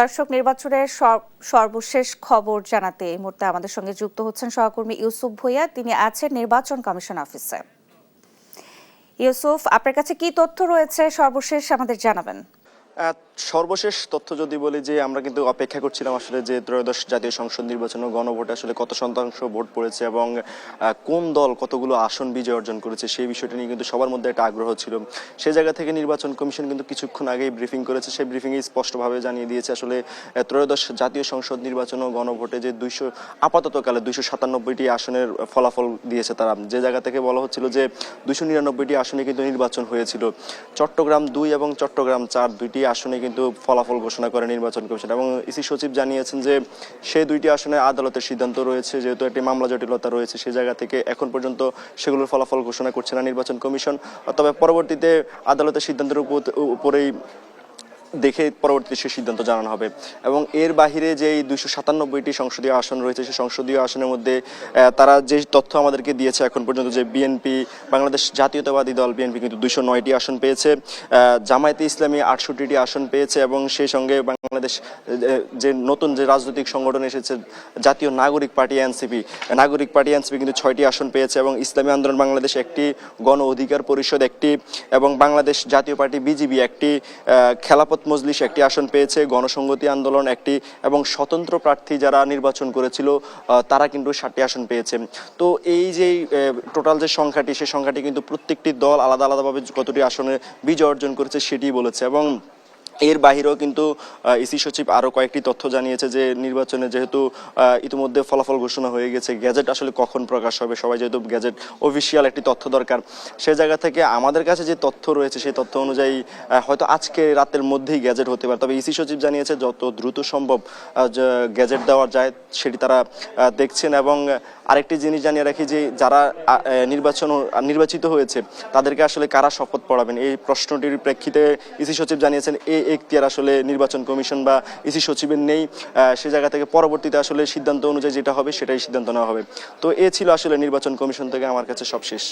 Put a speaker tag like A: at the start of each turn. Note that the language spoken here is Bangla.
A: দর্শক, নির্বাচনের সর্বশেষ খবর জানাতে এই মুহূর্তে আমাদের সঙ্গে যুক্ত হচ্ছেন সহকর্মী ইউসুফ ভূঁইয়া। তিনি আছেন নির্বাচন কমিশন অফিসে। ইউসুফ, আপনার কাছে কি তথ্য রয়েছে সর্বশেষ আমাদের জানাবেন।
B: সর্বশেষ তথ্য যদি বলি যে আমরা কিন্তু অপেক্ষা করছিলাম আসলে যে ত্রয়োদশ জাতীয় সংসদ নির্বাচন ও গণভোটে আসলে কত শতাংশ ভোট পড়েছে এবং কোন দল কতগুলো আসন বিজয় অর্জন করেছে সেই বিষয়টি নিয়ে কিন্তু সবার মধ্যে একটা আগ্রহ ছিল। সেই জায়গা থেকে নির্বাচন কমিশন কিন্তু কিছুক্ষণ আগেই ব্রিফিং করেছে। সেই ব্রিফিংয়ে স্পষ্টভাবে জানিয়ে দিয়েছে আসলে ত্রয়োদশ জাতীয় সংসদ নির্বাচন ও গণভোটে যে আপাততকালে 297টি আসনের ফলাফল দিয়েছে তারা। যে জায়গা থেকে বলা হচ্ছিল যে 299টি আসনে কিন্তু নির্বাচন হয়েছিল। চট্টগ্রাম 2 এবং চট্টগ্রাম 4 দুইটি আসনে কিন্তু ফলাফল ঘোষণা করে নির্বাচন কমিশন এবং ইসি সচিব জানিয়েছেন যে সেই দুইটি আসনে আদালতের সিদ্ধান্ত রয়েছে, যেহেতু একটি মামলা জটিলতা রয়েছে সেই জায়গা থেকে এখন পর্যন্ত সেগুলোর ফলাফল ঘোষণা করছে না নির্বাচন কমিশন। তবে পরবর্তীতে আদালতের সিদ্ধান্তের উপরেই দেখে পরবর্তীতে সে সিদ্ধান্ত জানানো হবে। এবং এর বাহিরে যে 297টি সংসদীয় আসন রয়েছে সেই সংসদীয় আসনের মধ্যে তারা যে তথ্য আমাদেরকে দিয়েছে এখন পর্যন্ত যে বিএনপি, বাংলাদেশ জাতীয়তাবাদী দল বিএনপি কিন্তু 209টি আসন পেয়েছে, জামায়াতে ইসলামী 68টি আসন পেয়েছে এবং সেই সঙ্গে বাংলাদেশ যে নতুন যে রাজনৈতিক সংগঠন এসেছে জাতীয় নাগরিক পার্টি এনসিপি কিন্তু 6টি আসন পেয়েছে এবং ইসলামী আন্দোলন বাংলাদেশ একটি, গণ অধিকার পরিষদ একটি এবং বাংলাদেশ জাতীয় পার্টি বিজিবি একটি, খেলাফত মজলিস একটি আসন পেয়েছে, গণসংহতি আন্দোলন একটি এবং স্বতন্ত্র প্রার্থী যারা নির্বাচন করেছিল তারা কিন্তু 7টি আসন পেয়েছে। তো এই যে টোটাল যে সংখ্যাটি সেই সংখ্যাটি কিন্তু প্রত্যেকটি দল আলাদা আলাদাভাবে কতটি আসনে বিজয় অর্জন করেছে সেটি বলেছে। এবং এর বাহিরেও কিন্তু ইসি সচিব আরও কয়েকটি তথ্য জানিয়েছে যে নির্বাচনে যেহেতু ইতিমধ্যে ফলাফল ঘোষণা হয়ে গেছে, গ্যাজেট আসলে কখন প্রকাশ হবে, সবাই যেহেতু গ্যাজেট অফিসিয়াল একটি তথ্য দরকার, সে জায়গা থেকে আমাদের কাছে যে তথ্য রয়েছে সেই তথ্য অনুযায়ী হয়তো আজকে রাতের মধ্যেই গ্যাজেট হতে পারে। তবে ইসি সচিব জানিয়েছে যত দ্রুত সম্ভব গ্যাজেট দেওয়া যায় সেটি তারা দেখছেন। এবং আরেকটি জিনিস জানিয়ে রাখি যে যারা নির্বাচিত হয়েছে তাদেরকে আসলে কারা শপথ পড়াবেন এই প্রশ্নটির প্রেক্ষিতে ইসি সচিব জানিয়েছেন এই এখতিয়ার আসলে নির্বাচন কমিশন বা ইসি সচিবের নেই। সে জায়গা থেকে পরবর্তীতে আসলে সিদ্ধান্ত অনুযায়ী যেটা হবে সেটাই সিদ্ধান্ত নেওয়া হবে। তো এ ছিল আসলে নির্বাচন কমিশন থেকে আমার কাছে সব শেষ।